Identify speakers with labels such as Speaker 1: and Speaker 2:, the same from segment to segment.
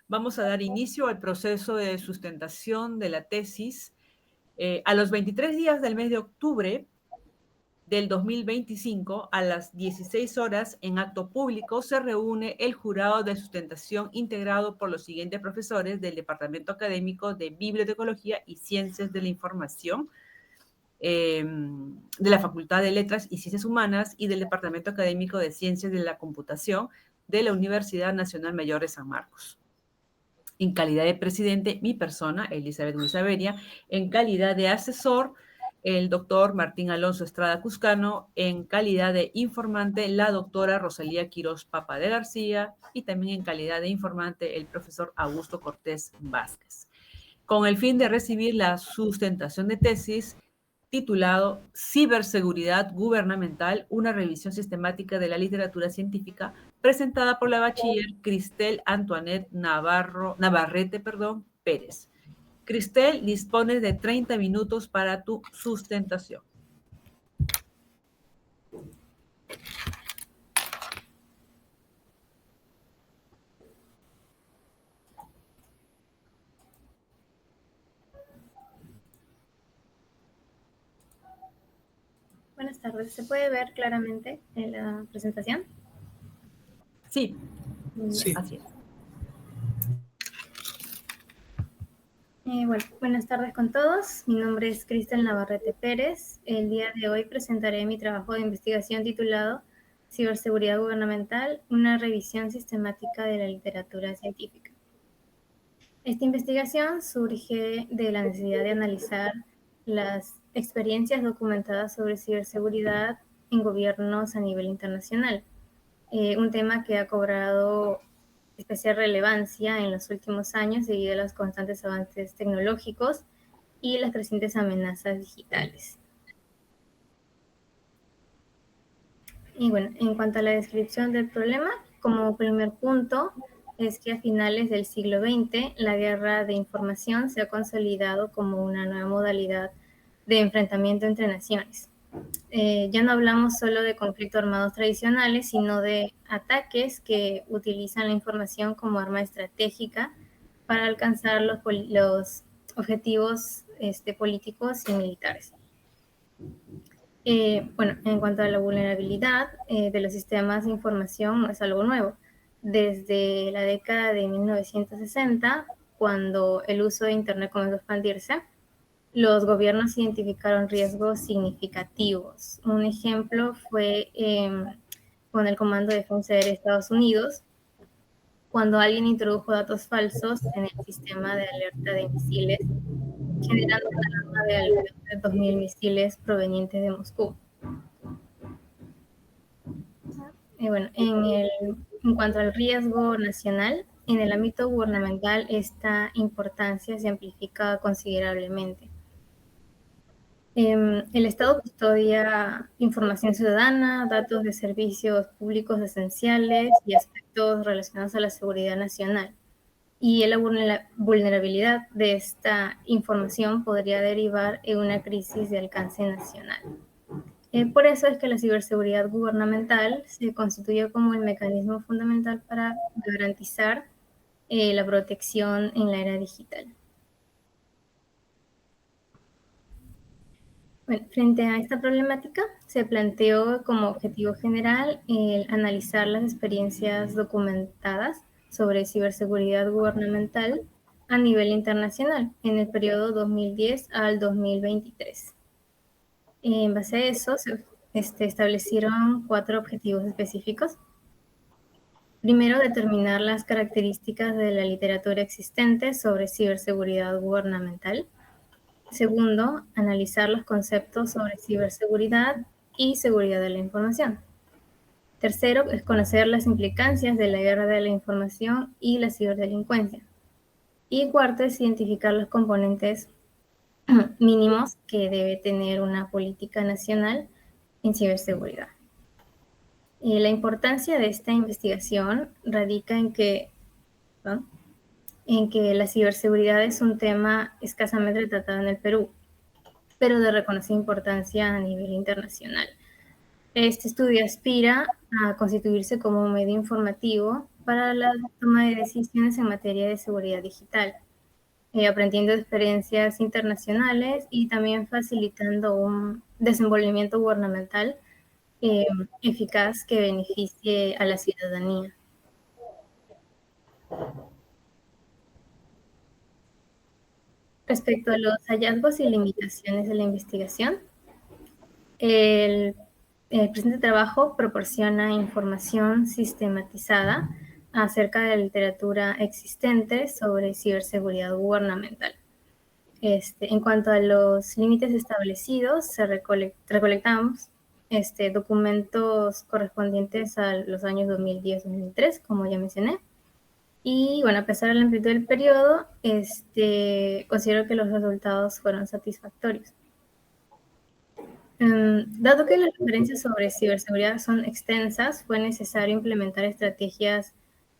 Speaker 1: Vamos a dar inicio al proceso de sustentación de la tesis. A los 23 días del mes de octubre del 2025, a las 16 horas, en acto público, se reúne el jurado de sustentación integrado por los siguientes profesores del Departamento Académico de Bibliotecología y Ciencias de la Información, de la Facultad de Letras y Ciencias Humanas y del Departamento Académico de Ciencias de la Computación de la Universidad Nacional Mayor de San Marcos. En calidad de presidente, mi persona, Elizabeth Guisaveria; en calidad de asesor, el doctor Martín Alonso Estrada Cuscano; en calidad de informante, la doctora Rosalía Quirós Papa de García; y también en calidad de informante, el profesor Augusto Cortés Vázquez. Con el fin de recibir la sustentación de tesis titulado Ciberseguridad Gubernamental, una revisión sistemática de la literatura científica, presentada por la bachiller Cristel Antoinette Navarrete Pérez. Cristel, dispones de 30 minutos para tu sustentación.
Speaker 2: Buenas tardes. ¿Se puede ver claramente en la presentación?
Speaker 1: Sí, sí. Así es.
Speaker 2: Buenas tardes con todos. Mi nombre es Cristel Navarrete Pérez. El día de hoy presentaré mi trabajo de investigación titulado Ciberseguridad Gubernamental, una revisión sistemática de la literatura científica. Esta investigación surge de la necesidad de analizar las experiencias documentadas sobre ciberseguridad en gobiernos a nivel internacional, un tema que ha cobrado especial relevancia en los últimos años debido a los constantes avances tecnológicos y las crecientes amenazas digitales. Y bueno, en cuanto a la descripción del problema, como primer punto es que a finales del siglo XX la guerra de información se ha consolidado como una nueva modalidad de enfrentamiento entre naciones. Ya no hablamos solo de conflictos armados tradicionales, sino de ataques que utilizan la información como arma estratégica para alcanzar los objetivos políticos y militares. En cuanto a la vulnerabilidad de los sistemas de información, no es algo nuevo. Desde la década de 1960, cuando el uso de Internet comenzó a expandirse, los gobiernos identificaron riesgos significativos. Un ejemplo fue con el Comando de Defensa Aérea de Estados Unidos, cuando alguien introdujo datos falsos en el sistema de alerta de misiles, generando una alarma de alrededor de 2.000 misiles provenientes de Moscú. En cuanto al riesgo nacional, en el ámbito gubernamental esta importancia se amplifica considerablemente. El Estado custodia información ciudadana, datos de servicios públicos esenciales y aspectos relacionados a la seguridad nacional. Y la vulnerabilidad de esta información podría derivar en una crisis de alcance nacional. Por eso es que la ciberseguridad gubernamental se constituye como el mecanismo fundamental para garantizar la protección en la era digital. Bueno, frente a esta problemática, se planteó como objetivo general el analizar las experiencias documentadas sobre ciberseguridad gubernamental a nivel internacional en el periodo 2010 al 2023. En base a eso, se establecieron 4 objetivos específicos. Primero, determinar las características de la literatura existente sobre ciberseguridad gubernamental. Segundo, analizar los conceptos sobre ciberseguridad y seguridad de la información. Tercero, es conocer las implicancias de la guerra de la información y la ciberdelincuencia. Y cuarto, es identificar los componentes mínimos que debe tener una política nacional en ciberseguridad. La importancia de esta investigación radica en que la ciberseguridad es un tema escasamente tratado en el Perú, pero de reconocida importancia a nivel internacional. Este estudio aspira a constituirse como un medio informativo para la toma de decisiones en materia de seguridad digital, aprendiendo de experiencias internacionales y también facilitando un desenvolvimiento gubernamental eficaz que beneficie a la ciudadanía. Respecto a los hallazgos y limitaciones de la investigación, el presente trabajo proporciona información sistematizada acerca de la literatura existente sobre ciberseguridad gubernamental. En cuanto a los límites establecidos, recolectamos documentos correspondientes a los años 2010-2003, como ya mencioné. Y bueno, a pesar de la amplitud del periodo, considero que los resultados fueron satisfactorios. Dado que las referencias sobre ciberseguridad son extensas, fue necesario implementar estrategias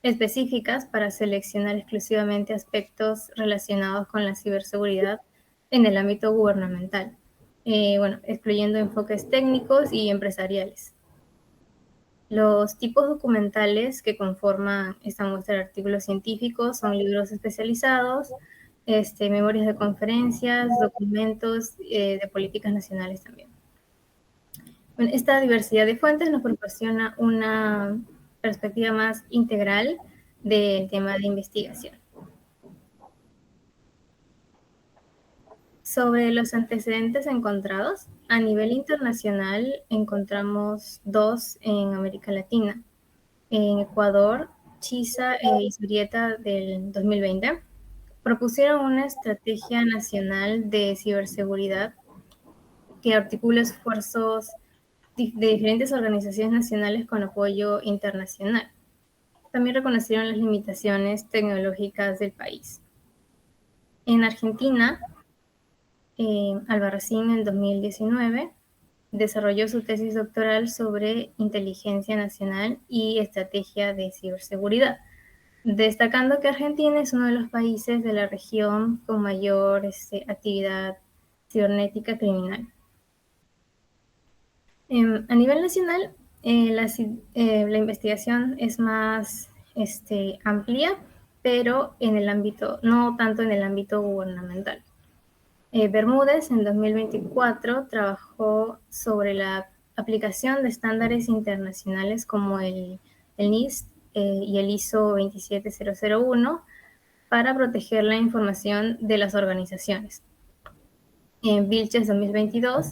Speaker 2: específicas para seleccionar exclusivamente aspectos relacionados con la ciberseguridad en el ámbito gubernamental, excluyendo enfoques técnicos y empresariales. Los tipos documentales que conforman esta muestra de artículos científicos son libros especializados, memorias de conferencias, documentos de políticas nacionales también. Esta diversidad de fuentes nos proporciona una perspectiva más integral del tema de investigación. Sobre los antecedentes encontrados, a nivel internacional encontramos dos en América Latina. En Ecuador, Chisa y Zurieta del 2020 propusieron una estrategia nacional de ciberseguridad que articula esfuerzos de diferentes organizaciones nacionales con apoyo internacional. También reconocieron las limitaciones tecnológicas del país. En Argentina, Albarracín en 2019 desarrolló su tesis doctoral sobre inteligencia nacional y estrategia de ciberseguridad, destacando que Argentina es uno de los países de la región con mayor actividad cibernética criminal. A nivel nacional, la investigación es más amplia, pero no tanto en el ámbito gubernamental. Bermúdez en 2024 trabajó sobre la aplicación de estándares internacionales como el NIST y el ISO 27001 para proteger la información de las organizaciones. En Vilches 2022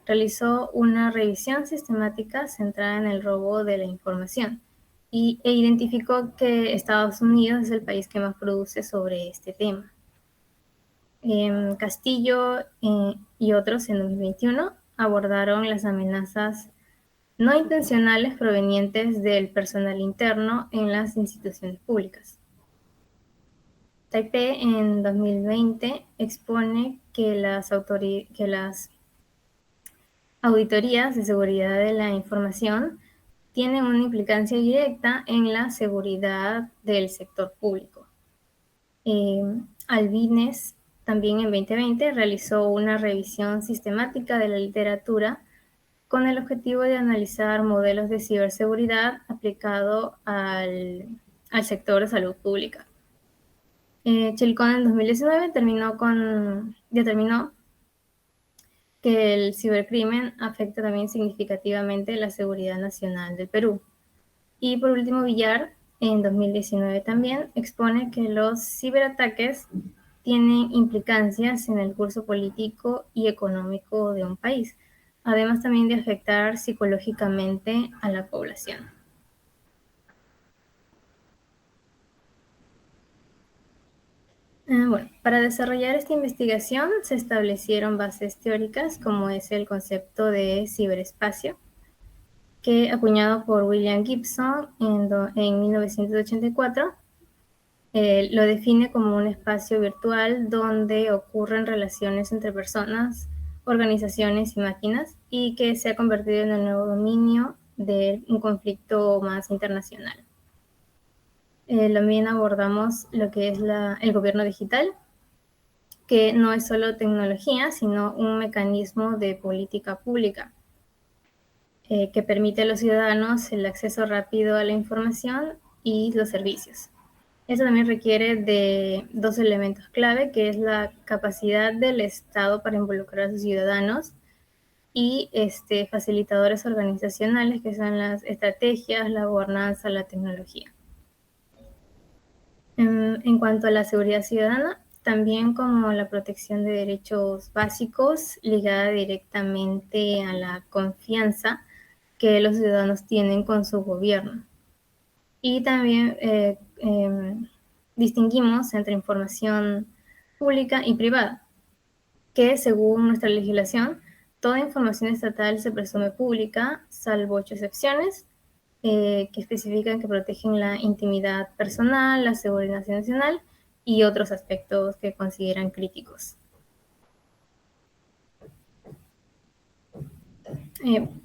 Speaker 2: realizó una revisión sistemática centrada en el robo de la información e identificó que Estados Unidos es el país que más produce sobre este tema. Castillo y otros en 2021 abordaron las amenazas no intencionales provenientes del personal interno en las instituciones públicas. Taipei en 2020 expone que las auditorías de seguridad de la información tienen una implicancia directa en la seguridad del sector público. Albines también en 2020 realizó una revisión sistemática de la literatura con el objetivo de analizar modelos de ciberseguridad aplicado al sector de salud pública. Chilcón en 2019 determinó que el cibercrimen afecta también significativamente la seguridad nacional del Perú. Y por último, Villar en 2019 también expone que los ciberataques tienen implicancias en el curso político y económico de un país, además también de afectar psicológicamente a la población. Para desarrollar esta investigación se establecieron bases teóricas como es el concepto de ciberespacio, que acuñado por William Gibson en 1984, lo define como un espacio virtual donde ocurren relaciones entre personas, organizaciones y máquinas y que se ha convertido en el nuevo dominio de un conflicto más internacional. También abordamos lo que es el gobierno digital, que no es solo tecnología, sino un mecanismo de política pública que permite a los ciudadanos el acceso rápido a la información y los servicios. Esto también requiere de dos elementos clave, que es la capacidad del Estado para involucrar a sus ciudadanos y facilitadores organizacionales, que son las estrategias, la gobernanza, la tecnología. En cuanto a la seguridad ciudadana, también como la protección de derechos básicos ligada directamente a la confianza que los ciudadanos tienen con su gobierno. Y también distinguimos entre información pública y privada, que según nuestra legislación, toda información estatal se presume pública, salvo 8 excepciones, que especifican que protegen la intimidad personal, la seguridad nacional y otros aspectos que consideran críticos.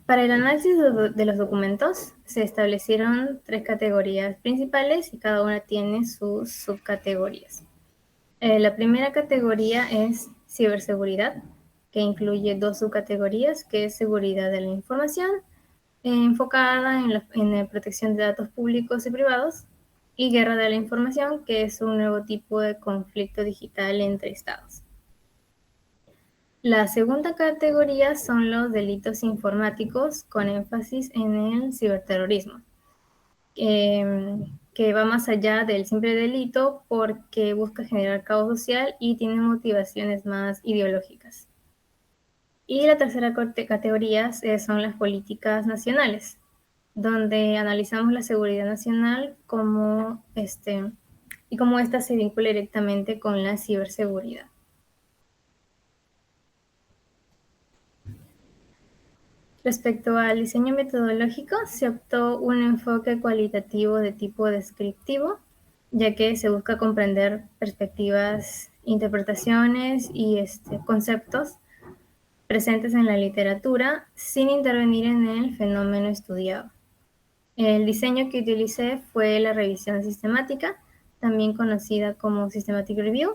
Speaker 2: Para el análisis de los documentos se establecieron 3 categorías principales y cada una tiene sus subcategorías. La primera categoría es ciberseguridad, que incluye 2 subcategorías, que es seguridad de la información, enfocada en la protección de datos públicos y privados, y guerra de la información, que es un nuevo tipo de conflicto digital entre estados. La segunda categoría son los delitos informáticos, con énfasis en el ciberterrorismo, que va más allá del simple delito porque busca generar caos social y tiene motivaciones más ideológicas. Y la tercera categoría son las políticas nacionales, donde analizamos la seguridad nacional y cómo esta se vincula directamente con la ciberseguridad. Respecto al diseño metodológico, se optó un enfoque cualitativo de tipo descriptivo, ya que se busca comprender perspectivas, interpretaciones y conceptos presentes en la literatura sin intervenir en el fenómeno estudiado. El diseño que utilicé fue la revisión sistemática, también conocida como Systematic Review.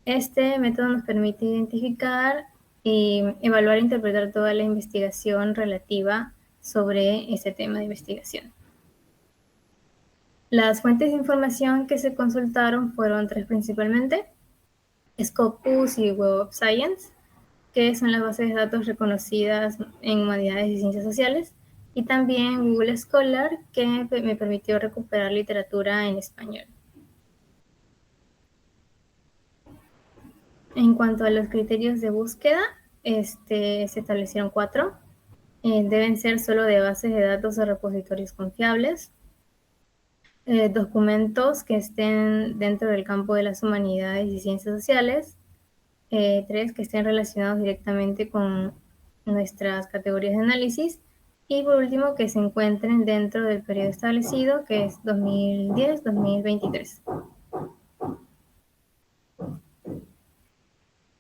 Speaker 2: Este método nos permite identificar y evaluar e interpretar toda la investigación relativa sobre ese tema de investigación. Las fuentes de información que se consultaron fueron 3 principalmente: Scopus y Web of Science, que son las bases de datos reconocidas en humanidades y ciencias sociales, y también Google Scholar, que me permitió recuperar literatura en español. En cuanto a los criterios de búsqueda, se establecieron 4. Deben ser solo de bases de datos o repositorios confiables. Documentos que estén dentro del campo de las humanidades y ciencias sociales. 3, que estén relacionados directamente con nuestras categorías de análisis. Y por último, que se encuentren dentro del periodo establecido, que es 2010-2023.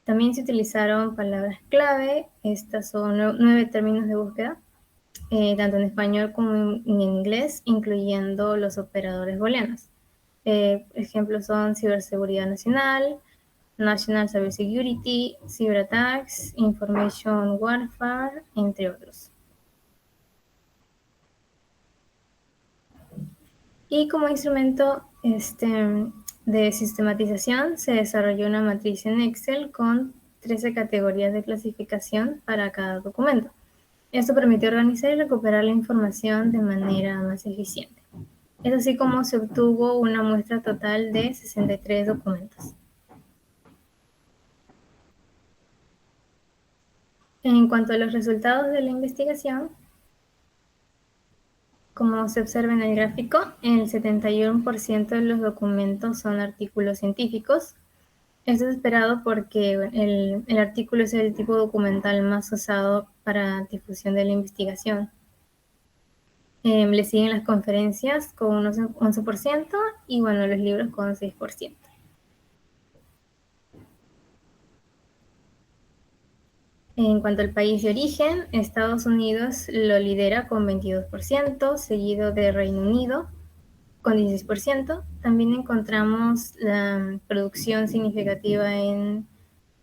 Speaker 2: También se utilizaron palabras clave. Estas son 9 términos de búsqueda, tanto en español como en inglés, incluyendo los operadores booleanos. Ejemplos son ciberseguridad nacional, National Cybersecurity, Cyberattacks, Information Warfare, entre otros. Y como instrumento de sistematización se desarrolló una matriz en Excel con 13 categorías de clasificación para cada documento. Esto permitió organizar y recuperar la información de manera más eficiente. Es así como se obtuvo una muestra total de 63 documentos. En cuanto a los resultados de la investigación, como se observa en el gráfico, el 71% de los documentos son artículos científicos. Esto es esperado porque el artículo es el tipo documental más usado para difusión de la investigación. Le siguen las conferencias con un 11% y los libros con 6%. En cuanto al país de origen, Estados Unidos lo lidera con 22%, seguido de Reino Unido con 16%. También encontramos la producción significativa en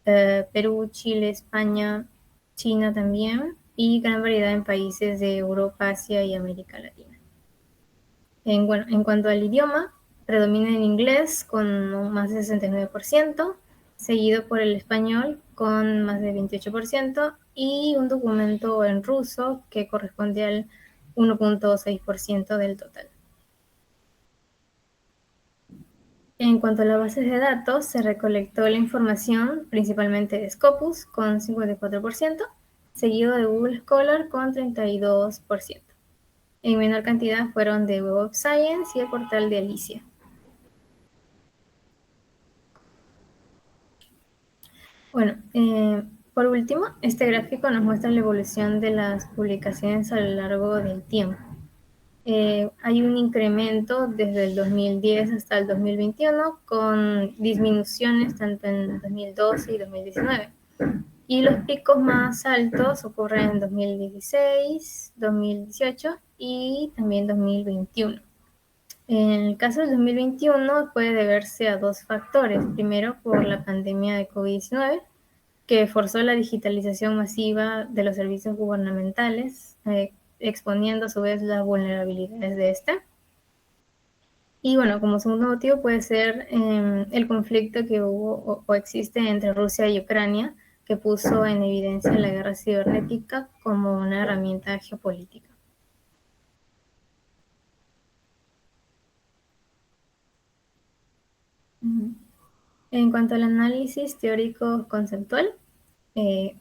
Speaker 2: Perú, Chile, España, China también, y gran variedad en países de Europa, Asia y América Latina. En cuanto al idioma, predomina el inglés con más de 69%, seguido por el español con más de 28% y un documento en ruso que corresponde al 1.6% del total. En cuanto a las bases de datos, se recolectó la información principalmente de Scopus con 54%, seguido de Google Scholar con 32%. En menor cantidad fueron de Web of Science y el portal de Alicia. Bueno, por último, este gráfico nos muestra la evolución de las publicaciones a lo largo del tiempo. Hay un incremento desde el 2010 hasta el 2021 con disminuciones tanto en 2012 y 2019. Y los picos más altos ocurren en 2016, 2018 y también 2021. En el caso del 2021 puede deberse a dos factores. Primero, por la pandemia de COVID-19, que forzó la digitalización masiva de los servicios gubernamentales, exponiendo a su vez las vulnerabilidades de esta. Y bueno, como segundo motivo puede ser el conflicto que hubo o existe entre Rusia y Ucrania, que puso en evidencia la guerra cibernética como una herramienta geopolítica. En cuanto al análisis teórico conceptual,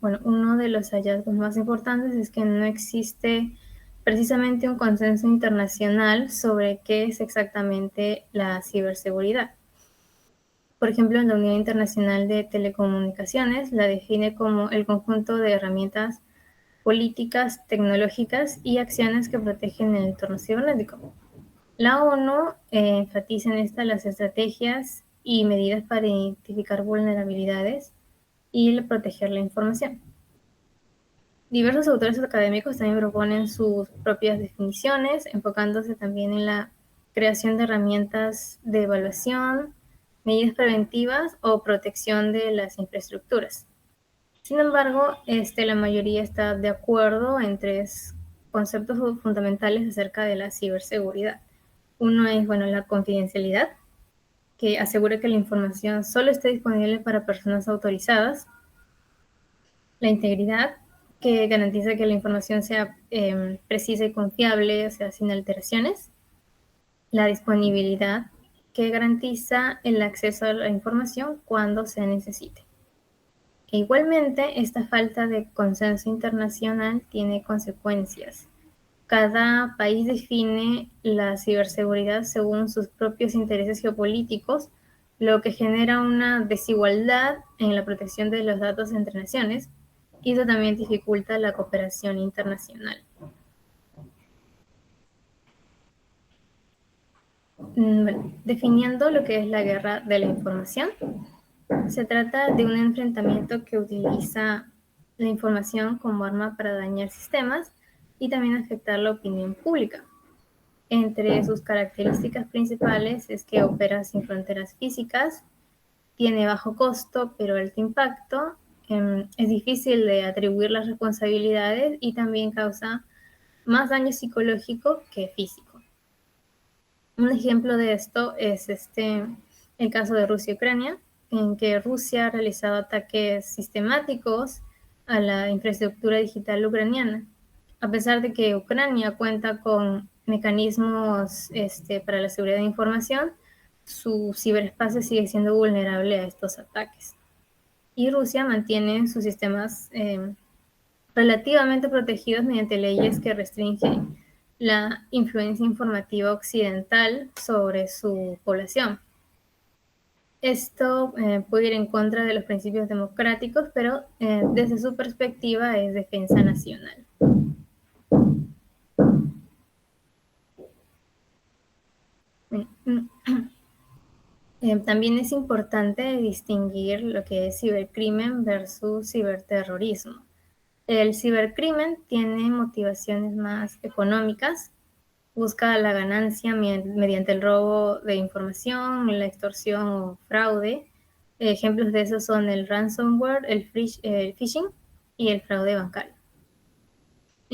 Speaker 2: bueno, uno de los hallazgos más importantes es que no existe precisamente un consenso internacional sobre qué es exactamente la ciberseguridad. Por ejemplo, la Unión Internacional de Telecomunicaciones la define como el conjunto de herramientas políticas, tecnológicas y acciones que protegen el entorno cibernético. La ONU enfatiza en esta las estrategias y medidas para identificar vulnerabilidades y proteger la información. Diversos autores académicos también proponen sus propias definiciones, enfocándose también en la creación de herramientas de evaluación, medidas preventivas o protección de las infraestructuras. Sin embargo, la mayoría está de acuerdo en tres conceptos fundamentales acerca de la ciberseguridad. Uno es, bueno, la confidencialidad, que asegura que la información solo esté disponible para personas autorizadas. La integridad, que garantiza que la información sea precisa y confiable, o sea, sin alteraciones. La disponibilidad, que garantiza el acceso a la información cuando se necesite. E igualmente, esta falta de consenso internacional tiene consecuencias. Cada país define la ciberseguridad según sus propios intereses geopolíticos, lo que genera una desigualdad en la protección de los datos entre naciones, y eso también dificulta la cooperación internacional. Bueno, definiendo lo que es la guerra de la información, se trata de un enfrentamiento que utiliza la información como arma para dañar sistemas y también afectar la opinión pública. Entre sus características principales es que opera sin fronteras físicas, tiene bajo costo pero alto impacto, es difícil de atribuir las responsabilidades y también causa más daño psicológico que físico. Un ejemplo de esto es el caso de Rusia y Ucrania, en que Rusia ha realizado ataques sistemáticos a la infraestructura digital ucraniana, a pesar de que Ucrania cuenta con mecanismos para la seguridad de información, su ciberespacio sigue siendo vulnerable a estos ataques. Y Rusia mantiene sus sistemas relativamente protegidos mediante leyes que restringen la influencia informativa occidental sobre su población. Esto puede ir en contra de los principios democráticos, pero desde su perspectiva es defensa nacional. También es importante distinguir lo que es cibercrimen versus ciberterrorismo. El cibercrimen tiene motivaciones más económicas, busca la ganancia mediante el robo de información, la extorsión o fraude. Ejemplos de eso son el ransomware, el phishing y el fraude bancario.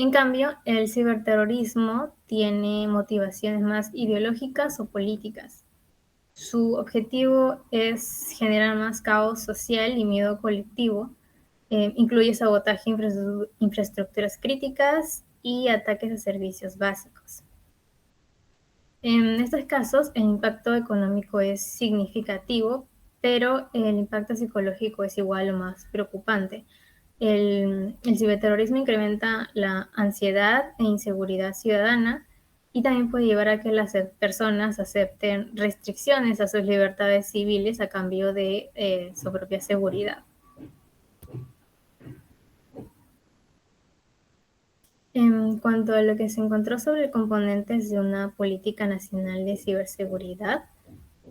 Speaker 2: En cambio, el ciberterrorismo tiene motivaciones más ideológicas o políticas. Su objetivo es generar más caos social y miedo colectivo. Incluye sabotaje a infraestructuras críticas y ataques a servicios básicos. En estos casos, el impacto económico es significativo, pero el impacto psicológico es igual o más preocupante. El ciberterrorismo incrementa la ansiedad e inseguridad ciudadana y también puede llevar a que las personas acepten restricciones a sus libertades civiles a cambio de su propia seguridad. En cuanto a lo que se encontró sobre componentes de una política nacional de ciberseguridad,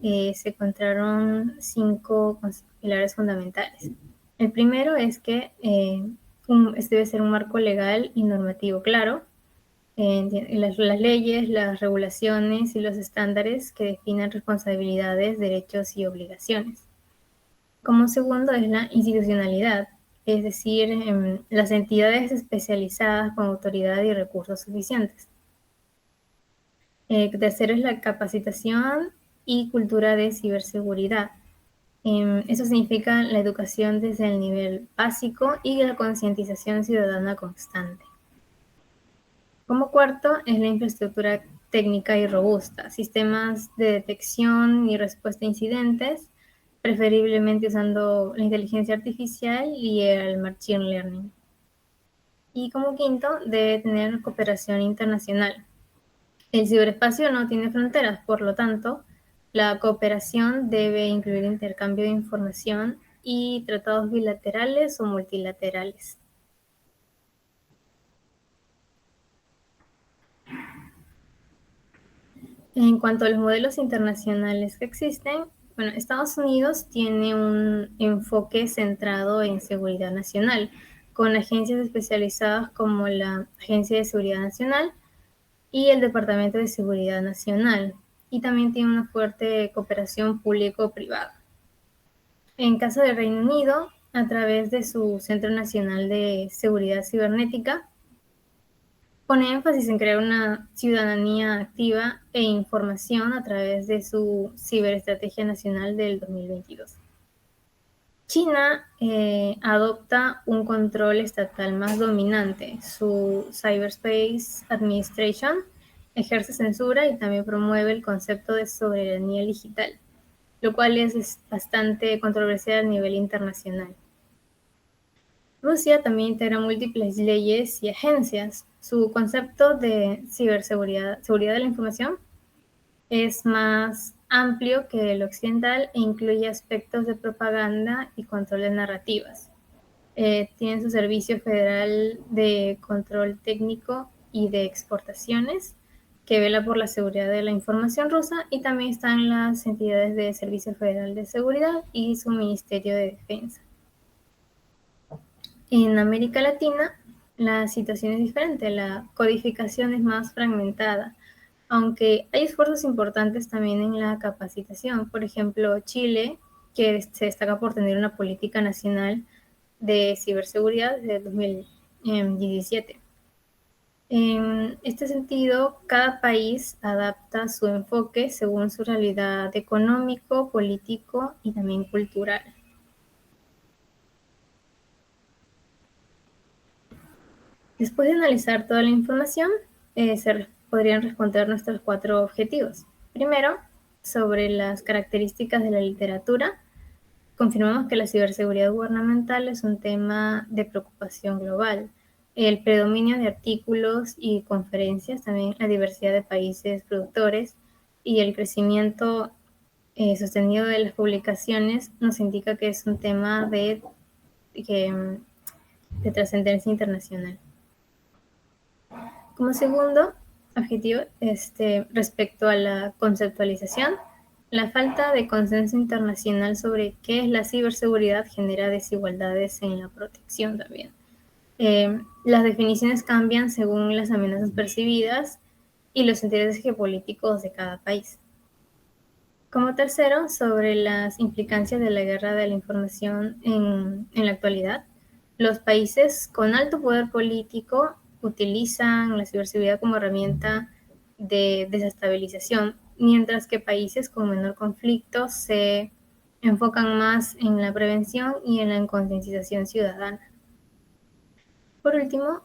Speaker 2: se encontraron 5 pilares fundamentales. El primero es que este debe ser un marco legal y normativo claro, las leyes, las regulaciones y los estándares que definen responsabilidades, derechos y obligaciones. Como segundo es la institucionalidad, es decir, las entidades especializadas con autoridad y recursos suficientes. Tercero es la capacitación y cultura de ciberseguridad. Eso significa la educación desde el nivel básico y la concientización ciudadana constante. Como cuarto es la infraestructura técnica y robusta, sistemas de detección y respuesta a incidentes, preferiblemente usando la inteligencia artificial y el machine learning. Y como quinto, debe tener cooperación internacional. El ciberespacio no tiene fronteras, por lo tanto, la cooperación debe incluir intercambio de información y tratados bilaterales o multilaterales. En cuanto a los modelos internacionales que existen, bueno, Estados Unidos tiene un enfoque centrado en seguridad nacional, con agencias especializadas como la Agencia de Seguridad Nacional y el Departamento de Seguridad Nacional, y también tiene una fuerte cooperación público-privada. En caso del Reino Unido, a través de su Centro Nacional de Seguridad Cibernética, pone énfasis en crear una ciudadanía activa e información a través de su Ciberestrategia Nacional del 2022. China adopta un control estatal más dominante. Su Cyberspace Administration ejerce censura y también promueve el concepto de soberanía digital, lo cual es bastante controversial a nivel internacional. Rusia también integra múltiples leyes y agencias. Su concepto de ciberseguridad, seguridad de la información, es más amplio que el occidental e incluye aspectos de propaganda y control de narrativas. Tiene su Servicio Federal de Control Técnico y de Exportaciones, que vela por la seguridad de la información rusa, y también están las entidades de Servicio Federal de Seguridad y su Ministerio de Defensa. En América Latina, la situación es diferente, la codificación es más fragmentada, aunque hay esfuerzos importantes también en la capacitación. Por ejemplo, Chile, que se destaca por tener una política nacional de ciberseguridad desde 2017. En este sentido, cada país adapta su enfoque según su realidad económico, político y también cultural. Después de analizar toda la información, se podrían responder nuestros 4 objetivos. Primero, sobre las características de la literatura, confirmamos que la ciberseguridad gubernamental es un tema de preocupación global. El predominio de artículos y conferencias, también la diversidad de países productores y el crecimiento sostenido de las publicaciones nos indica que es un tema de trascendencia internacional. Como segundo objetivo, respecto a la conceptualización, la falta de consenso internacional sobre qué es la ciberseguridad genera desigualdades en la protección también. Las definiciones cambian según las amenazas percibidas y los intereses geopolíticos de cada país. Como tercero, sobre las implicancias de la guerra de la información en la actualidad, los países con alto poder político utilizan la ciberseguridad como herramienta de desestabilización, mientras que países con menor conflicto se enfocan más en la prevención y en la concientización ciudadana. Por último,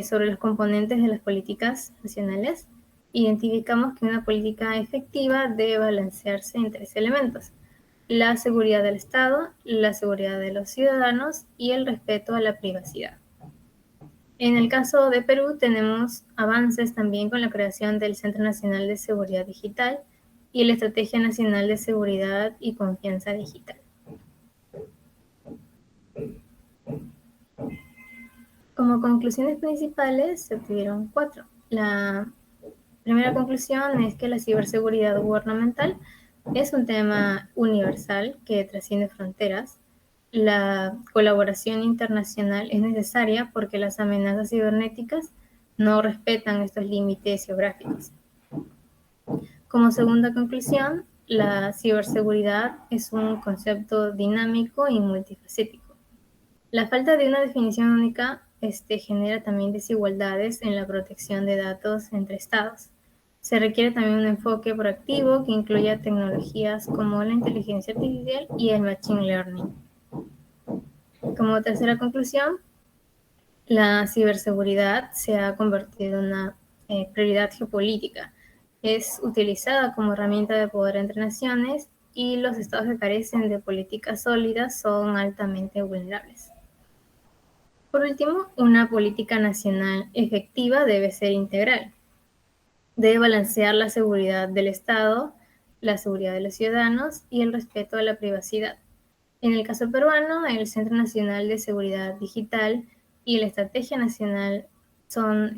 Speaker 2: sobre los componentes de las políticas nacionales, identificamos que una política efectiva debe balancearse en 3 elementos: la seguridad del Estado, la seguridad de los ciudadanos y el respeto a la privacidad. En el caso de Perú tenemos avances también con la creación del Centro Nacional de Seguridad Digital y la Estrategia Nacional de Seguridad y Confianza Digital. Como conclusiones principales se obtuvieron 4. La primera conclusión es que la ciberseguridad gubernamental es un tema universal que trasciende fronteras. La colaboración internacional es necesaria porque las amenazas cibernéticas no respetan estos límites geográficos. Como segunda conclusión, la ciberseguridad es un concepto dinámico y multifacético. La falta de una definición única genera también desigualdades en la protección de datos entre estados. Se requiere también un enfoque proactivo que incluya tecnologías como la inteligencia artificial y el machine learning. Como tercera conclusión, la ciberseguridad se ha convertido en una prioridad geopolítica. Es utilizada como herramienta de poder entre naciones y los estados que carecen de políticas sólidas son altamente vulnerables. Por último, una política nacional efectiva debe ser integral. Debe balancear la seguridad del Estado, la seguridad de los ciudadanos y el respeto a la privacidad. En el caso peruano, el Centro Nacional de Seguridad Digital y la Estrategia Nacional son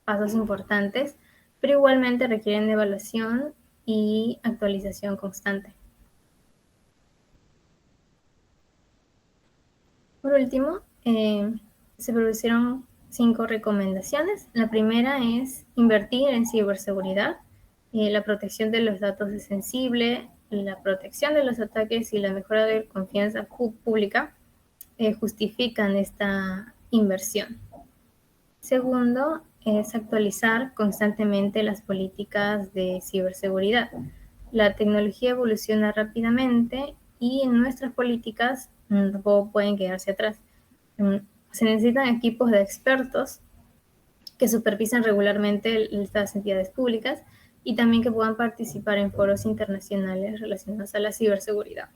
Speaker 2: pasos importantes, pero igualmente requieren de evaluación y actualización constante. Por último, se produjeron 5 recomendaciones. La primera es invertir en ciberseguridad. La protección de los datos es sensible, la protección de los ataques y la mejora de confianza pública justifican esta inversión. Segundo, es actualizar constantemente las políticas de ciberseguridad. La tecnología evoluciona rápidamente y nuestras políticas tampoco pueden quedarse atrás. Se necesitan equipos de expertos que supervisan regularmente estas entidades públicas y también que puedan participar en foros internacionales relacionados a la ciberseguridad.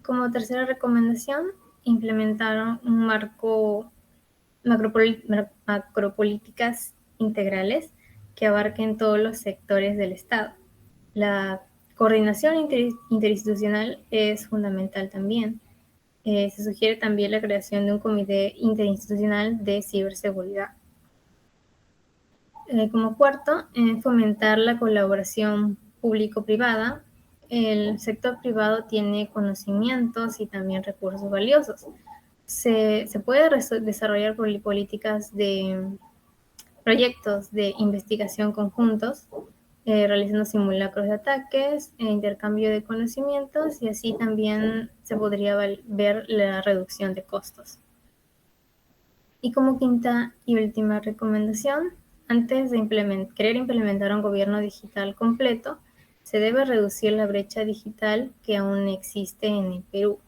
Speaker 2: Como tercera recomendación, implementaron un macropolíticas integrales que abarquen todos los sectores del Estado. La coordinación interinstitucional es fundamental también. Se sugiere también la creación de un comité interinstitucional de ciberseguridad. Como cuarto, fomentar la colaboración público-privada. El sector privado tiene conocimientos y también recursos valiosos. Se puede desarrollar políticas de proyectos de investigación conjuntos, realizando simulacros de ataques, intercambio de conocimientos y así también se podría ver la reducción de costos. Y como quinta y última recomendación, antes de querer implementar un gobierno digital completo, se debe reducir la brecha digital que aún existe en el Perú.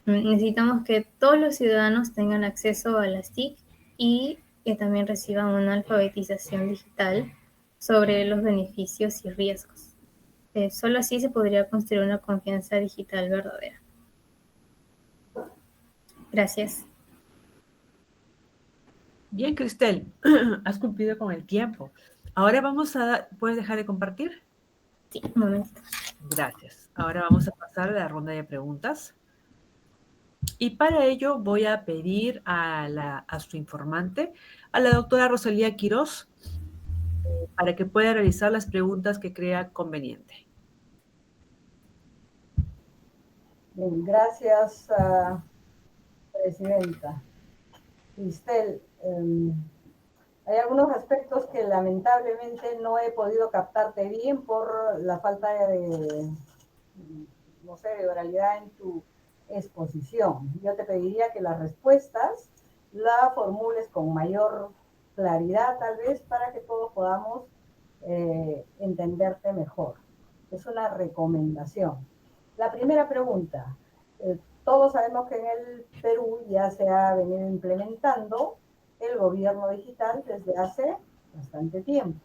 Speaker 2: Necesitamos que todos los ciudadanos tengan acceso a las TIC y que también reciban una alfabetización digital sobre los beneficios y riesgos. Solo así se podría construir una confianza digital verdadera. Gracias.
Speaker 1: Bien, Cristel, has cumplido con el tiempo. Ahora ¿puedes dejar de compartir?
Speaker 2: Sí, un momento.
Speaker 1: Gracias. Ahora vamos a pasar a la ronda de preguntas. Y para ello voy a pedir a su informante, a la doctora Rosalía Quirós, para que pueda realizar las preguntas que crea conveniente.
Speaker 3: Bien, gracias, Presidenta. Cristel, hay algunos aspectos que lamentablemente no he podido captarte bien por la falta de, no sé, de oralidad en tu exposición. Yo te pediría que las respuestas la formules con mayor claridad, tal vez, para que todos podamos entenderte mejor. Es una recomendación. La primera pregunta. Todos sabemos que en el Perú ya se ha venido implementando el gobierno digital desde hace bastante tiempo.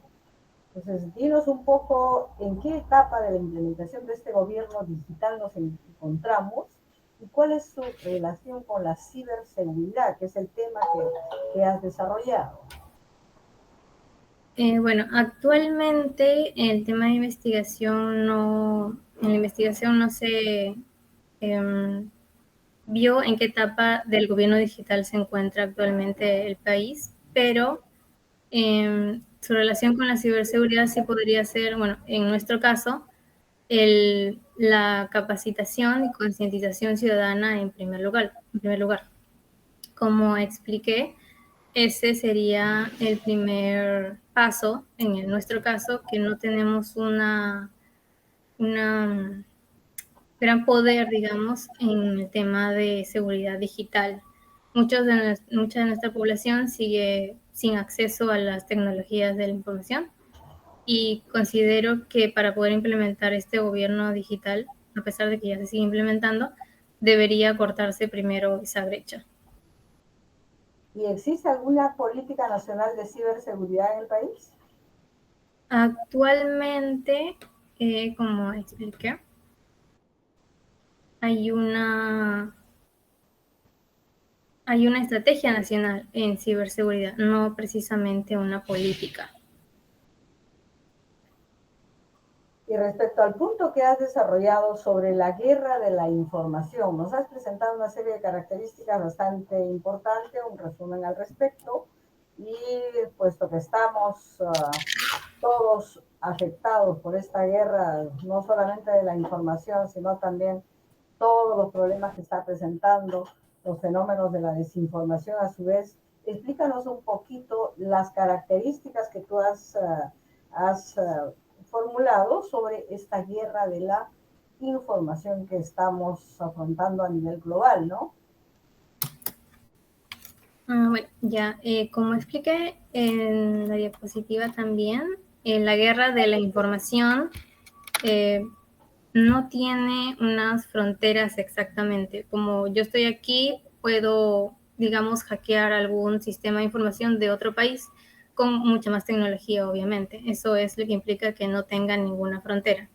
Speaker 3: Entonces, dinos un poco en qué etapa de la implementación de este gobierno digital nos encontramos y cuál es su relación con la ciberseguridad, que es el tema que has desarrollado.
Speaker 2: Bueno, actualmente el tema de investigación en la investigación no se vio en qué etapa del gobierno digital se encuentra actualmente el país, pero su relación con la ciberseguridad sí podría ser, bueno, en nuestro caso, la capacitación y concientización ciudadana en primer lugar. Como expliqué, ese sería el primer paso, en nuestro caso, que no tenemos una gran poder, digamos, en el tema de seguridad digital. Mucha de nuestra población sigue sin acceso a las tecnologías de la información y considero que para poder implementar este gobierno digital, a pesar de que ya se sigue implementando, debería cortarse primero esa brecha.
Speaker 3: ¿Y existe alguna política nacional de ciberseguridad en el país?
Speaker 2: Actualmente, como expliqué, hay una estrategia nacional en ciberseguridad, no precisamente una política.
Speaker 3: Y respecto al punto que has desarrollado sobre la guerra de la información, nos has presentado una serie de características bastante importantes, un resumen al respecto, y puesto que estamos todos afectados por esta guerra, no solamente de la información, sino también todos los problemas que está presentando, los fenómenos de la desinformación a su vez, explícanos un poquito las características que tú has formulado sobre esta guerra de la información que estamos afrontando a nivel global, ¿no?
Speaker 2: Bueno, ya, como expliqué en la diapositiva también, la guerra de la información no tiene unas fronteras exactamente. Como yo estoy aquí, puedo, digamos, hackear algún sistema de información de otro país con mucha más tecnología, obviamente. Eso es lo que implica que no tenga ninguna frontera.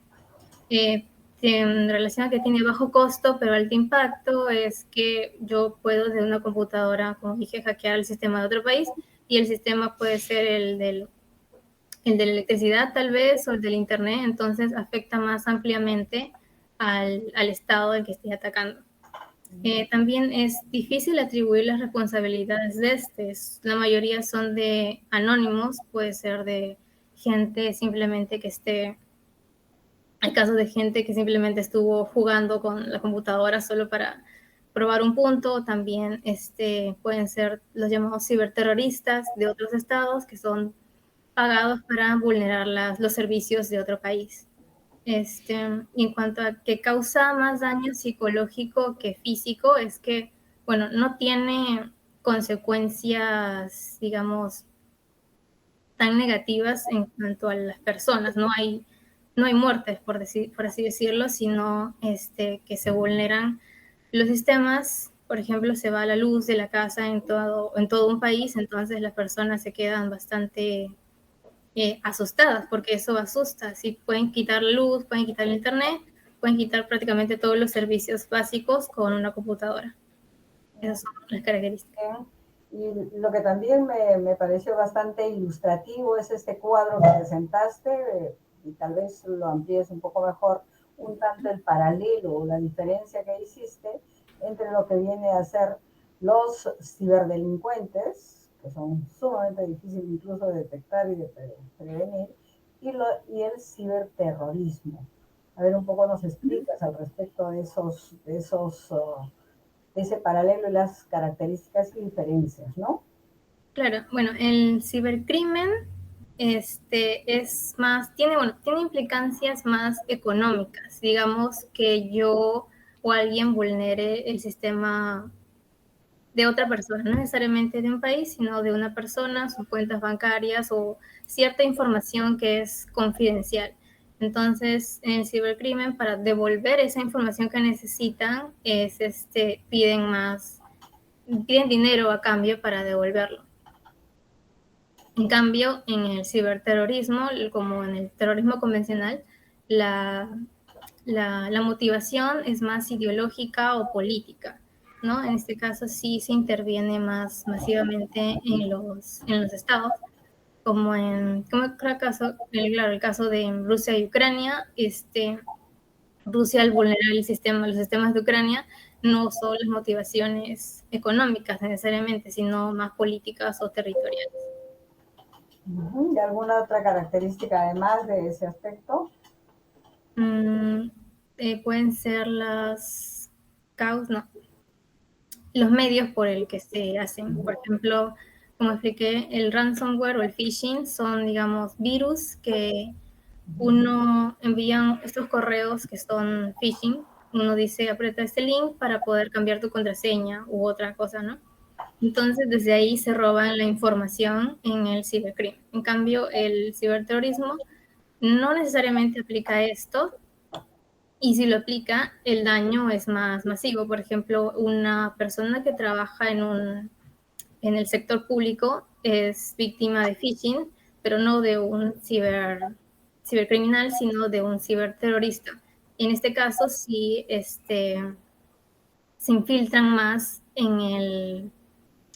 Speaker 2: En relación a que tiene bajo costo pero alto impacto, es que yo puedo desde una computadora, como dije, hackear el sistema de otro país y el sistema puede ser el de la electricidad tal vez o el del internet, entonces afecta más ampliamente al estado del que estoy atacando. También es difícil atribuir las responsabilidades de la mayoría son de anónimos, puede ser de gente simplemente que esté. Hay casos de gente que simplemente estuvo jugando con la computadora solo para probar un punto. También pueden ser los llamados ciberterroristas de otros estados que son pagados para vulnerar los servicios de otro país. Y en cuanto a qué causa más daño psicológico que físico, es que, bueno, no tiene consecuencias, digamos, tan negativas en cuanto a las personas. No hay muertes, por así decirlo, sino que se vulneran los sistemas. Por ejemplo, se va la luz de la casa en todo un país, entonces las personas se quedan bastante asustadas, porque eso asusta. Si pueden quitar la luz, pueden quitar el internet, pueden quitar prácticamente todos los servicios básicos con una computadora. Esas son las características.
Speaker 3: Y lo que también me pareció bastante ilustrativo es este cuadro que presentaste, y tal vez lo amplíes un poco mejor, un tanto el paralelo o la diferencia que hiciste entre lo que viene a ser los ciberdelincuentes, que son sumamente difíciles incluso de detectar y de prevenir, y el ciberterrorismo. A ver, un poco nos explicas al respecto de ese paralelo y las características y diferencias, ¿no?
Speaker 2: Claro, bueno, el cibercrimen tiene implicancias más económicas. Digamos que yo o alguien vulnere el sistema de otra persona, no necesariamente de un país, sino de una persona, sus cuentas bancarias o cierta información que es confidencial. Entonces, en el cibercrimen, para devolver esa información que necesitan, piden dinero a cambio para devolverlo. En cambio, en el ciberterrorismo, como en el terrorismo convencional, la motivación es más ideológica o política, ¿no? En este caso sí se interviene más masivamente en los estados, como el caso de Rusia y Ucrania. Rusia, al vulnerar los sistemas de Ucrania, no son las motivaciones económicas necesariamente, sino más políticas o territoriales.
Speaker 3: ¿Y alguna otra característica además de ese aspecto?
Speaker 2: Pueden ser las causas, no, los medios por el que se hacen. Por ejemplo, como expliqué, el ransomware o el phishing son, digamos, virus que uno envía estos correos que son phishing. Uno dice, aprieta este link para poder cambiar tu contraseña u otra cosa, ¿no? Entonces, desde ahí se roban la información en el cibercrimen. En cambio, el ciberterrorismo no necesariamente aplica esto, y si lo aplica, el daño es más masivo. Por ejemplo, una persona que trabaja en el sector público es víctima de phishing, pero no de un cibercriminal, sino de un ciberterrorista. En este caso, sí se infiltran más en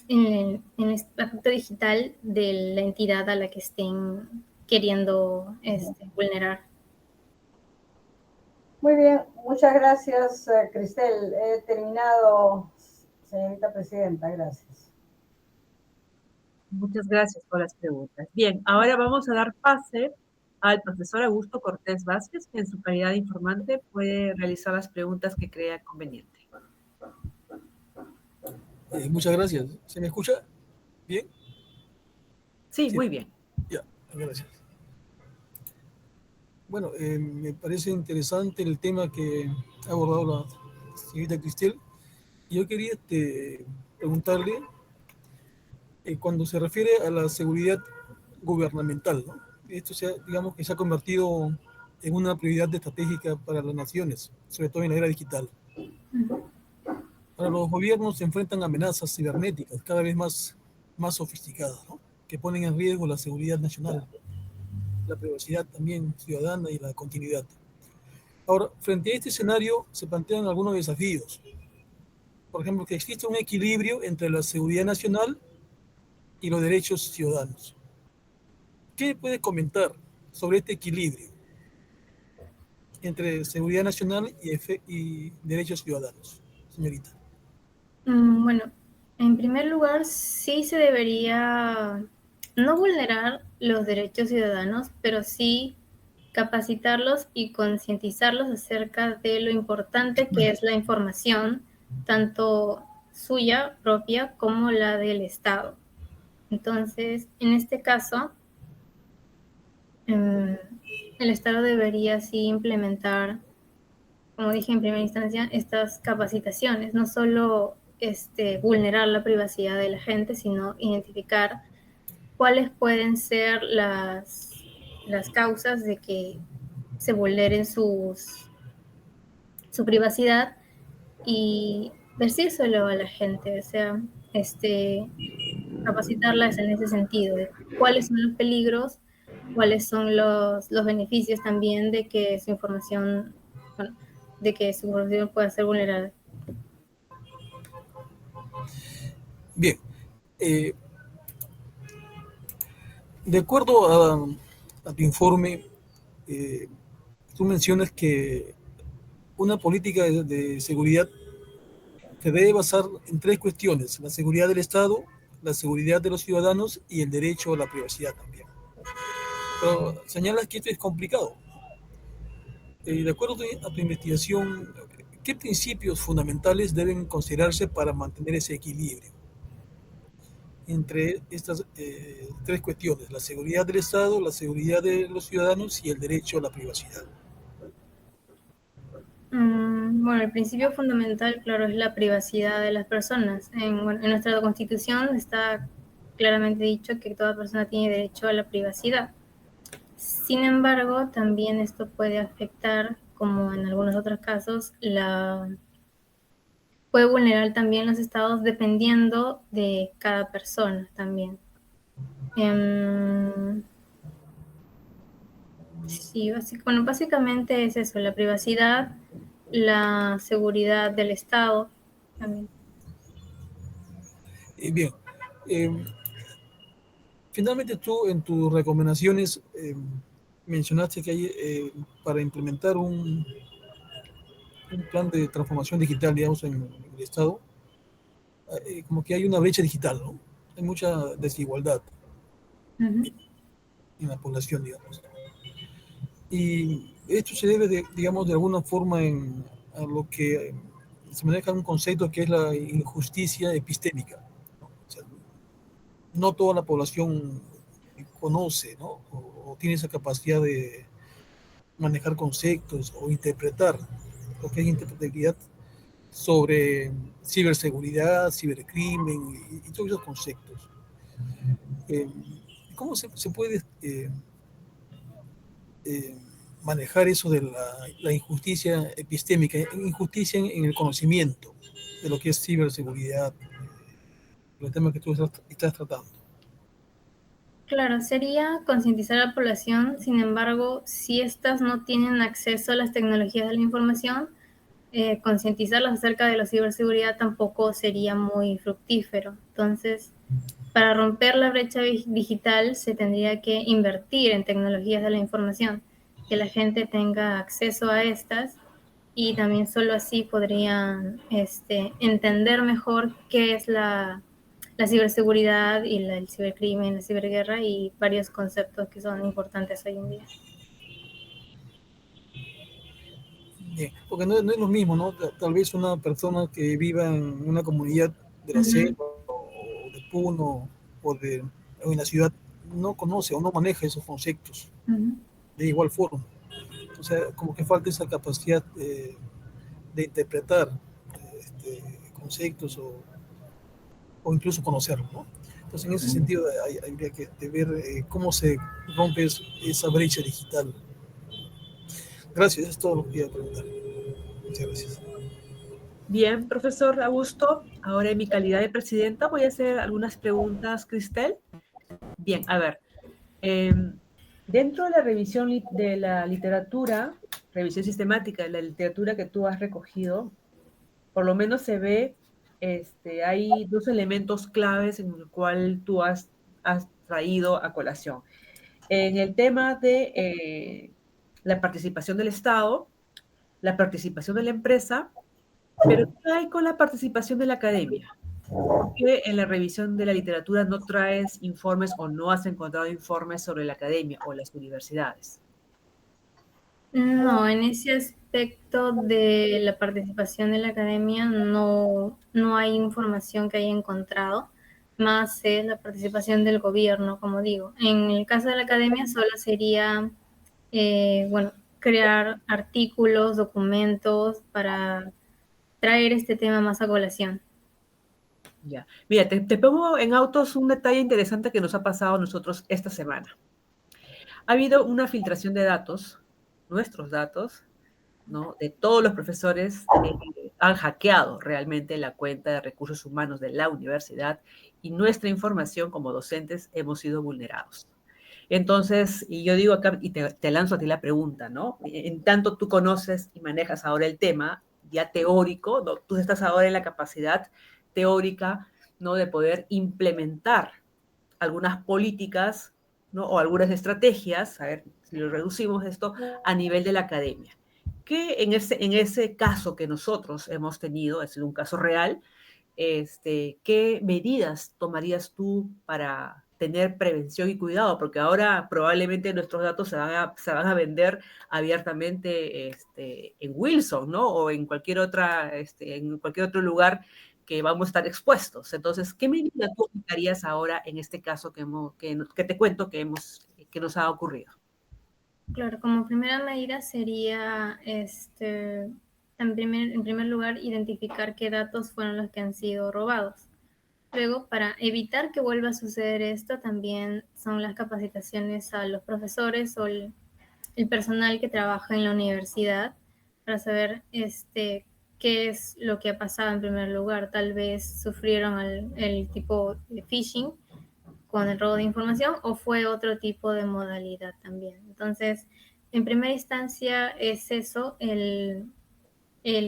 Speaker 2: el aspecto digital de la entidad a la que estén queriendo vulnerar.
Speaker 3: Muy bien, muchas gracias, Cristel. He terminado, señorita presidenta, gracias.
Speaker 1: Muchas gracias por las preguntas. Bien, ahora vamos a dar pase al profesor Augusto Cortés Vázquez, que en su calidad de informante puede realizar las preguntas que crea conveniente.
Speaker 4: Muchas gracias. ¿Se me escucha bien?
Speaker 1: Sí, muy bien.
Speaker 4: Ya, gracias. Bueno, me parece interesante el tema que ha abordado la señorita Cristel. Yo quería preguntarle, cuando se refiere a la seguridad gubernamental, ¿no? Esto digamos que se ha convertido en una prioridad estratégica para las naciones, sobre todo en la era digital. Ahora, los gobiernos se enfrentan a amenazas cibernéticas cada vez más sofisticadas, ¿no? Que ponen en riesgo la seguridad nacional, la privacidad también ciudadana y la continuidad. Ahora, frente a este escenario se plantean algunos desafíos. Por ejemplo, que existe un equilibrio entre la seguridad nacional y los derechos ciudadanos. ¿Qué puede comentar sobre este equilibrio entre seguridad nacional y derechos ciudadanos, señorita?
Speaker 2: Bueno, en primer lugar, sí se debería no vulnerar los derechos ciudadanos, pero sí capacitarlos y concientizarlos acerca de lo importante que es la información, tanto suya propia como la del Estado. Entonces, en este caso, el Estado debería sí implementar, como dije en primera instancia, estas capacitaciones, no solo vulnerar la privacidad de la gente, sino identificar cuáles pueden ser las causas de que se vulneren su privacidad y decírselo a la gente, o sea, capacitarlas en ese sentido, de cuáles son los peligros, cuáles son los beneficios también de que su información, bueno, de que su información pueda ser vulnerada.
Speaker 4: Bien, de acuerdo a tu informe, tú mencionas que una política de seguridad se debe basar en tres cuestiones: la seguridad del Estado, la seguridad de los ciudadanos y el derecho a la privacidad también. Pero señalas que esto es complicado. De acuerdo a tu investigación, ¿qué principios fundamentales deben considerarse para mantener ese equilibrio entre estas tres cuestiones: la seguridad del Estado, la seguridad de los ciudadanos y el derecho a la privacidad?
Speaker 2: Bueno, el principio fundamental, claro, es la privacidad de las personas. En nuestra Constitución está claramente dicho que toda persona tiene derecho a la privacidad. Sin embargo, también esto puede afectar, como en algunos otros casos, puede vulnerar también los estados dependiendo de cada persona también. Sí, bueno, básicamente es eso, la privacidad, la seguridad del Estado también.
Speaker 4: Bien, eh, finalmente tú en tus recomendaciones mencionaste que hay para implementar un plan de transformación digital, digamos, en el Estado, como que hay una brecha digital, ¿no? Hay mucha desigualdad
Speaker 2: Ujú.
Speaker 4: en la población, digamos. Y esto se debe, digamos, de alguna forma a lo que se maneja un concepto que es la injusticia epistémica, ¿no? O sea, no toda la población conoce, ¿no? O tiene esa capacidad de manejar conceptos o interpretar lo que es interpretabilidad sobre ciberseguridad, cibercrimen y todos esos conceptos. Eh, ¿Cómo se puede eh, manejar eso de la injusticia epistémica, injusticia en el conocimiento de lo que es ciberseguridad, el tema que tú estás tratando?
Speaker 2: Claro, sería concientizar a la población, sin embargo, si éstas no tienen acceso a las tecnologías de la información, concientizarlas acerca de la ciberseguridad tampoco sería muy fructífero. Entonces, para romper la brecha digital se tendría que invertir en tecnologías de la información, que la gente tenga acceso a estas y también solo así podrían entender mejor qué es la ciberseguridad y el cibercrimen, la ciberguerra y varios conceptos que son importantes hoy en día.
Speaker 4: Porque no es lo mismo, ¿no? Tal vez una persona que viva en una comunidad de la
Speaker 2: Uh-huh.
Speaker 4: selva o de Puno o en la ciudad no conoce o no maneja esos conceptos
Speaker 2: Uh-huh.
Speaker 4: de igual forma. O sea, como que falta esa capacidad de interpretar conceptos o incluso conocerlos, ¿no? Entonces, en ese sentido, habría que ver cómo se rompe esa brecha digital. Gracias, es todo lo que quería preguntar. Muchas gracias.
Speaker 1: Bien, profesor Augusto, ahora en mi calidad de presidenta voy a hacer algunas preguntas, Cristel. Bien, a ver, dentro de la revisión de la literatura, revisión sistemática de la literatura que tú has recogido, por lo menos se ve, hay dos elementos claves en el cual tú has traído a colación. En el tema de la participación del Estado, la participación de la empresa, pero ¿qué hay con la participación de la academia? ¿Por qué en la revisión de la literatura no traes informes o no has encontrado informes sobre la academia o las universidades?
Speaker 2: No, en ese aspecto de la participación de la academia no hay información que haya encontrado, más es la participación del gobierno, como digo. En el caso de la academia solo sería, bueno, crear artículos, documentos para traer este tema más a colación.
Speaker 1: Ya. Mira, te pongo en autos un detalle interesante que nos ha pasado a nosotros esta semana. Ha habido una filtración de datos, nuestros datos, ¿no? De todos los profesores han hackeado realmente la cuenta de recursos humanos de la universidad y nuestra información como docentes hemos sido vulnerados. Entonces, y yo digo acá, y te lanzo a ti la pregunta, ¿no? En tanto tú conoces y manejas ahora el tema ya teórico, ¿no? Tú estás ahora en la capacidad teórica, ¿no? De poder implementar algunas políticas, ¿no? O algunas estrategias, a ver si lo reducimos esto, a nivel de la academia. Que en ese caso que nosotros hemos tenido, es un caso real, ¿qué medidas tomarías tú para tener prevención y cuidado? Porque ahora probablemente nuestros datos se van a vender abiertamente en Wilson, ¿no? O en cualquier en cualquier otro lugar que vamos a estar expuestos. Entonces, ¿qué medida tú aplicarías ahora en este caso que te cuento que nos ha ocurrido?
Speaker 2: Claro, como primera medida sería en primer lugar, identificar qué datos fueron los que han sido robados. Luego, para evitar que vuelva a suceder esto, también son las capacitaciones a los profesores o el personal que trabaja en la universidad para saber qué es lo que ha pasado en primer lugar. Tal vez sufrieron el tipo de phishing con el robo de información o fue otro tipo de modalidad también. Entonces, en primera instancia es eso, el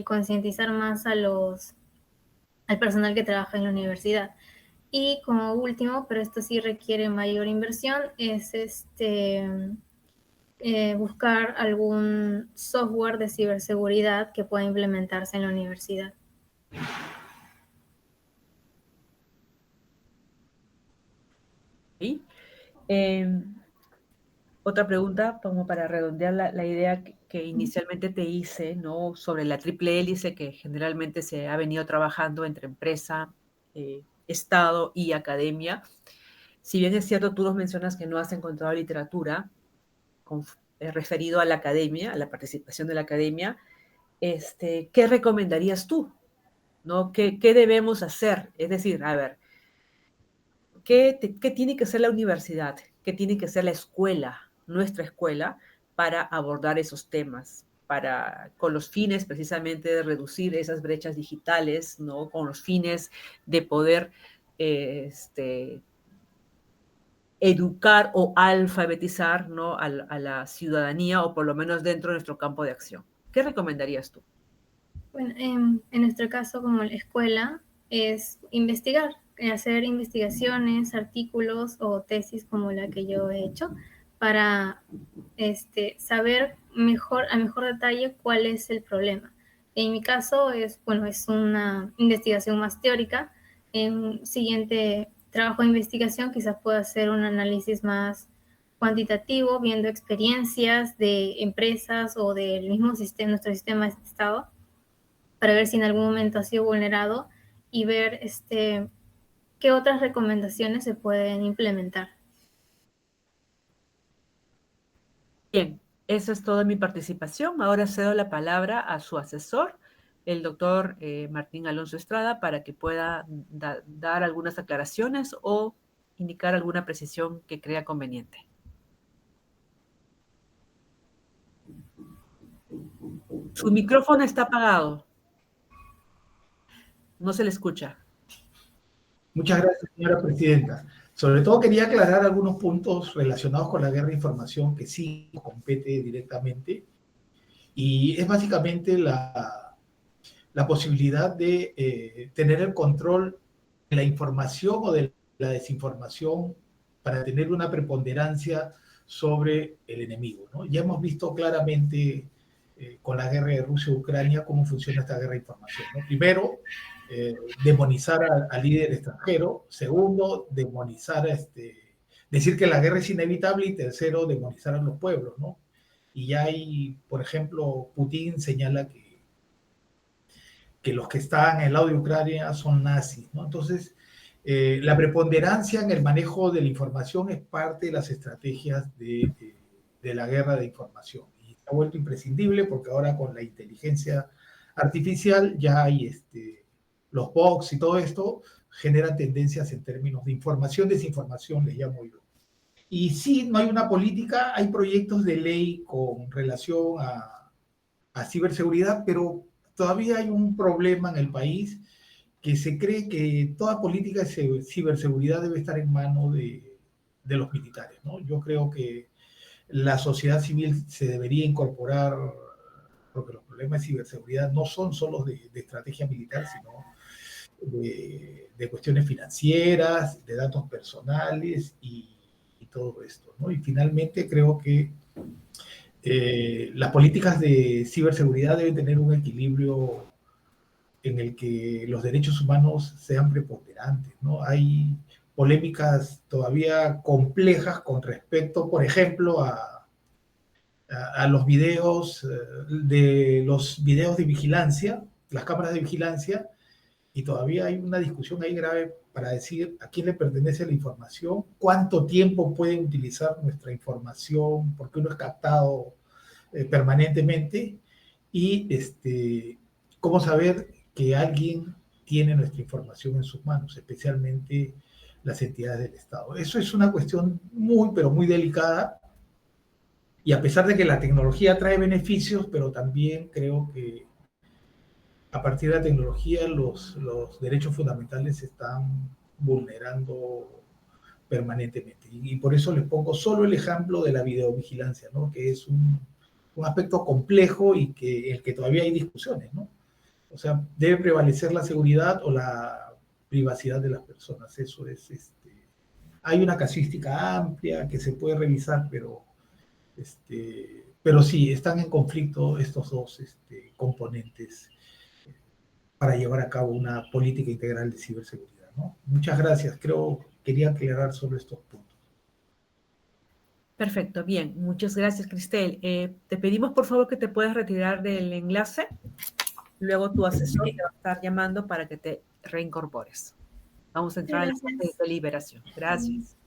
Speaker 2: concientizar más al personal que trabaja en la universidad. Y como último, pero esto sí requiere mayor inversión, es buscar algún software de ciberseguridad que pueda implementarse en la universidad.
Speaker 1: ¿Sí? Otra pregunta, como para redondear la idea que inicialmente te hice, ¿no? Sobre la triple hélice que generalmente se ha venido trabajando entre empresa, Estado y academia. Si bien es cierto, tú nos mencionas que no has encontrado literatura referido a la academia, a la participación de la academia, ¿qué recomendarías tú? ¿No? ¿Qué debemos hacer? Es decir, a ver, ¿qué tiene que hacer la universidad? ¿Qué tiene que hacer la escuela, nuestra escuela, para abordar esos temas? Con los fines precisamente de reducir esas brechas digitales, ¿no? Con los fines de poder educar o alfabetizar, ¿no? a la ciudadanía, o por lo menos dentro de nuestro campo de acción. ¿Qué recomendarías tú?
Speaker 2: Bueno, en nuestro caso, como la escuela, es investigar, hacer investigaciones, artículos o tesis como la que yo he hecho, para saber a mejor detalle cuál es el problema. En mi caso es una investigación más teórica. En siguiente trabajo de investigación quizás pueda hacer un análisis más cuantitativo, viendo experiencias de empresas o del mismo sistema, nuestro sistema de Estado, para ver si en algún momento ha sido vulnerado y ver qué otras recomendaciones se pueden implementar.
Speaker 1: Bien, esa es toda mi participación. Ahora cedo la palabra a su asesor, el doctor Martín Alonso Estrada, para que pueda dar algunas aclaraciones o indicar alguna precisión que crea conveniente. Su micrófono está apagado. No se le escucha.
Speaker 5: Muchas gracias, señora presidenta. Sobre todo quería aclarar algunos puntos relacionados con la guerra de información que sí compete directamente, y es básicamente la posibilidad de tener el control de la información o de la desinformación para tener una preponderancia sobre el enemigo, ¿no? Ya hemos visto claramente con la guerra de Rusia-Ucrania cómo funciona esta guerra de información, ¿no? Primero, demonizar al líder extranjero. Segundo, demonizar, decir que la guerra es inevitable. Y tercero, demonizar a los pueblos, ¿no? Y ya hay, por ejemplo, Putin señala que los que están en el lado de Ucrania son nazis, ¿no? Entonces, la preponderancia en el manejo de la información es parte de las estrategias de la guerra de información. Y se ha vuelto imprescindible porque ahora con la inteligencia artificial ya hay los bots y todo esto generan tendencias en términos de información, desinformación, les llamo yo. Y sí, no hay una política, hay proyectos de ley con relación a ciberseguridad, pero todavía hay un problema en el país, que se cree que toda política de ciberseguridad debe estar en manos de los militares, ¿no? Yo creo que la sociedad civil se debería incorporar, porque los problemas de ciberseguridad no son solo de estrategia militar, sino de cuestiones financieras, de datos personales y todo esto, ¿no? Y finalmente creo que las políticas de ciberseguridad deben tener un equilibrio en el que los derechos humanos sean preponderantes, ¿no? Hay polémicas todavía complejas con respecto, por ejemplo, a los videos de vigilancia, las cámaras de vigilancia, y todavía hay una discusión ahí grave para decir a quién le pertenece la información, cuánto tiempo pueden utilizar nuestra información, porque uno es captado permanentemente, y cómo saber que alguien tiene nuestra información en sus manos, especialmente las entidades del Estado. Eso es una cuestión muy, pero muy delicada, y a pesar de que la tecnología trae beneficios, pero también creo que a partir de la tecnología los derechos fundamentales se están vulnerando permanentemente. Y por eso les pongo solo el ejemplo de la videovigilancia, ¿no? Que es un aspecto complejo y que el que todavía hay discusiones, ¿no? O sea, debe prevalecer la seguridad o la privacidad de las personas. Eso es, hay una casuística amplia que se puede revisar, pero sí, están en conflicto estos dos componentes para llevar a cabo una política integral de ciberseguridad, ¿no? Muchas gracias. Quería aclarar sobre estos puntos.
Speaker 1: Perfecto, bien. Muchas gracias, Cristel. Te pedimos, por favor, que te puedas retirar del enlace. Luego tu asesor te va a estar llamando para que te reincorpores. Vamos a entrar a la fase de
Speaker 2: Gracias.
Speaker 1: deliberación. Gracias.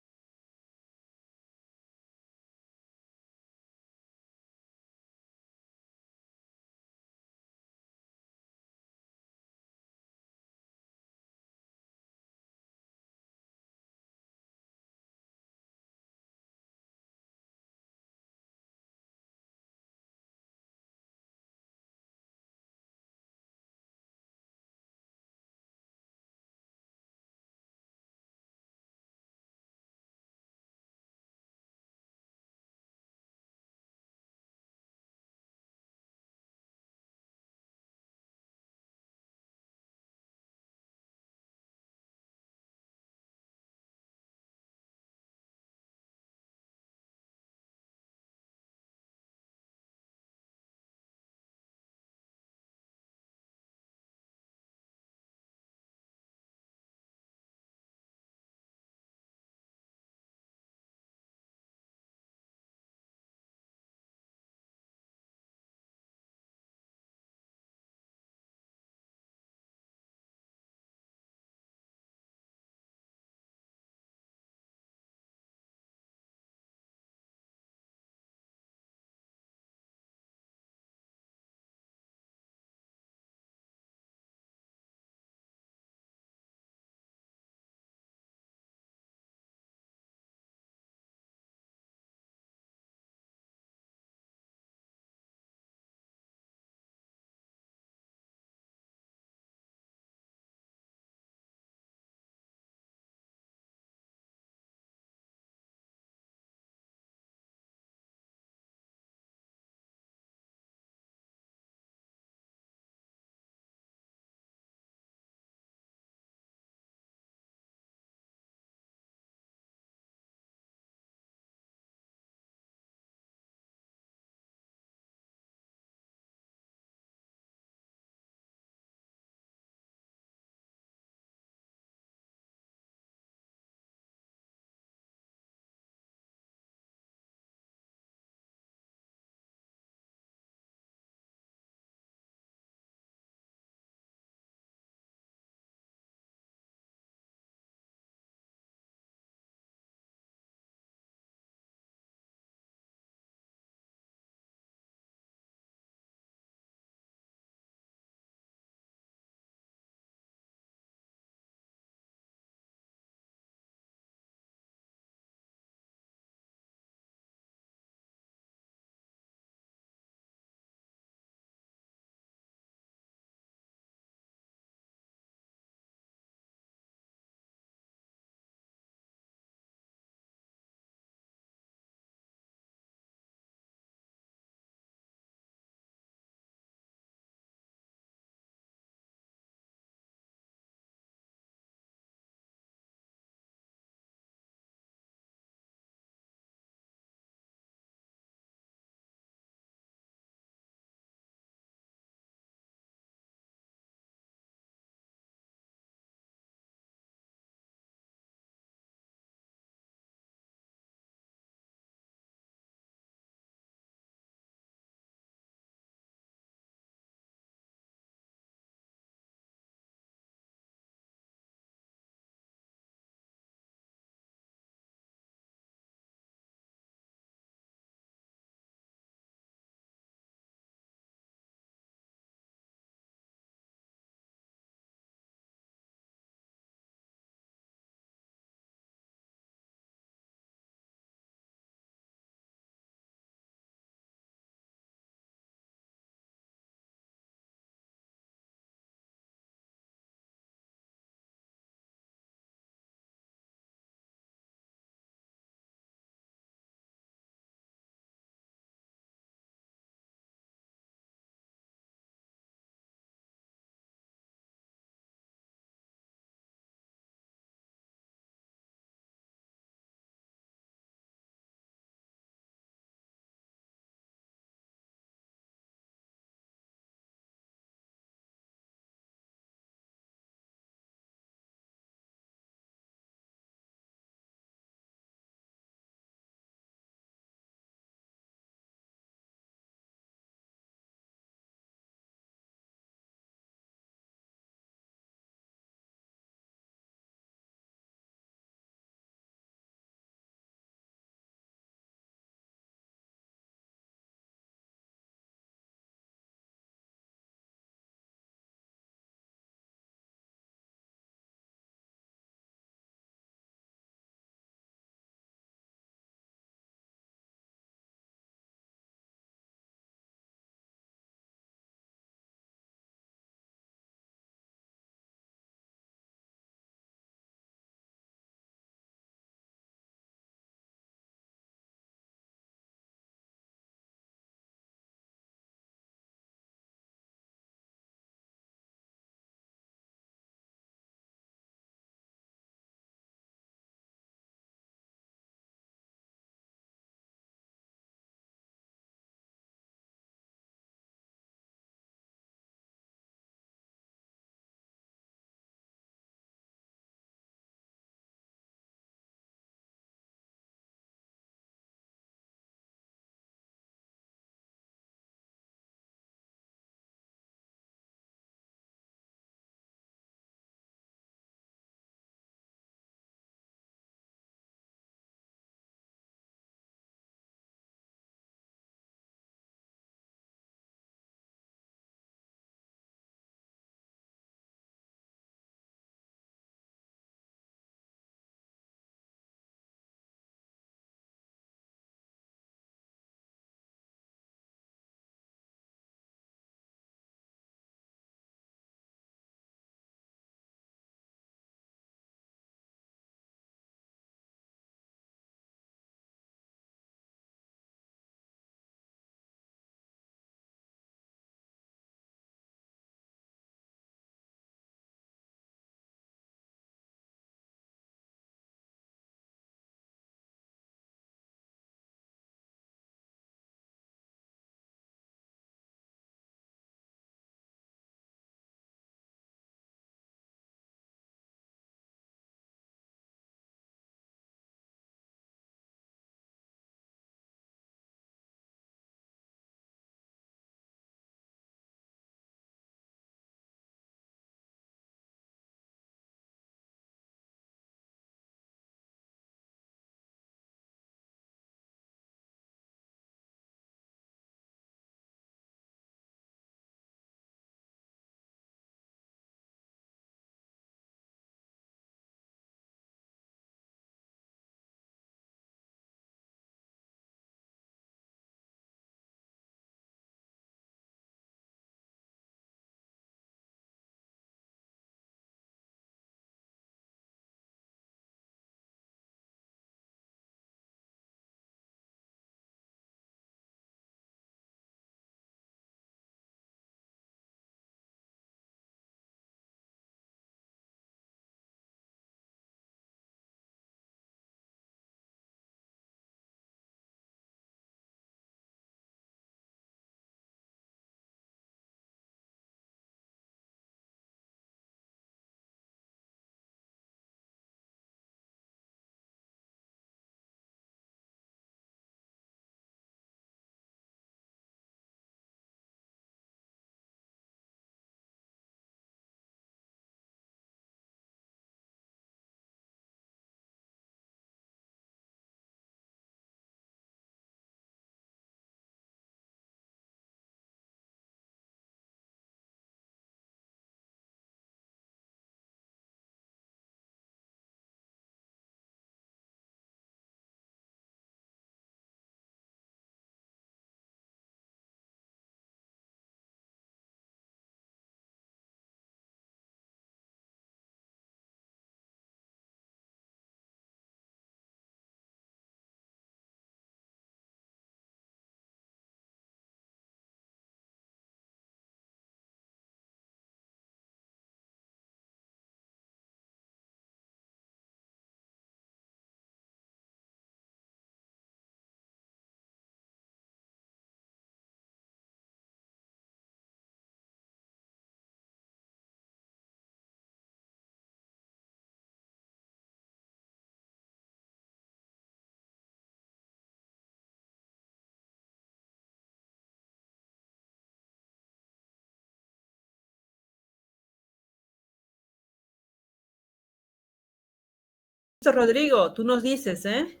Speaker 1: Listo, Rodrigo, tú nos dices, ¿eh?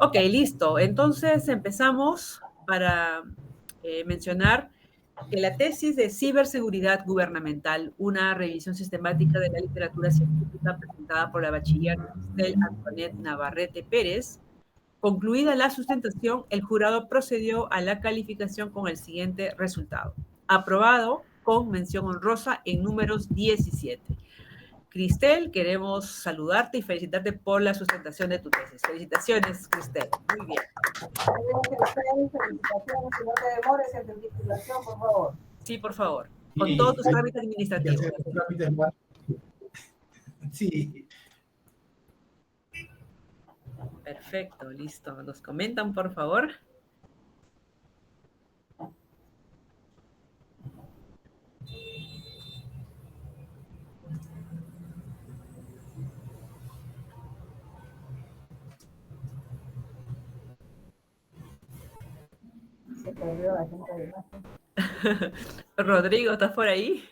Speaker 1: Ok, listo. Entonces empezamos para mencionar que la tesis de ciberseguridad gubernamental, una revisión sistemática de la literatura científica presentada por la bachiller Cristel Antoinette Navarrete Pérez, concluida la sustentación, el jurado procedió a la calificación con el siguiente resultado. Aprobado con mención honrosa en números 17. Cristel, queremos saludarte y felicitarte por la sustentación de tu tesis. Felicitaciones, Cristel. Muy bien.
Speaker 3: Muy bien, Cristel, felicitaciones. Si no te demores en tu titulación, por favor.
Speaker 1: Sí, por favor. Con
Speaker 5: Sí,
Speaker 1: todos tus trámites
Speaker 5: hay que
Speaker 1: administrativos.
Speaker 5: hacer los trámites más. Sí.
Speaker 1: Perfecto, listo. ¿Nos comentan, por favor?
Speaker 3: Se perdió la gente de imagen.
Speaker 1: Rodrigo, ¿estás por ahí?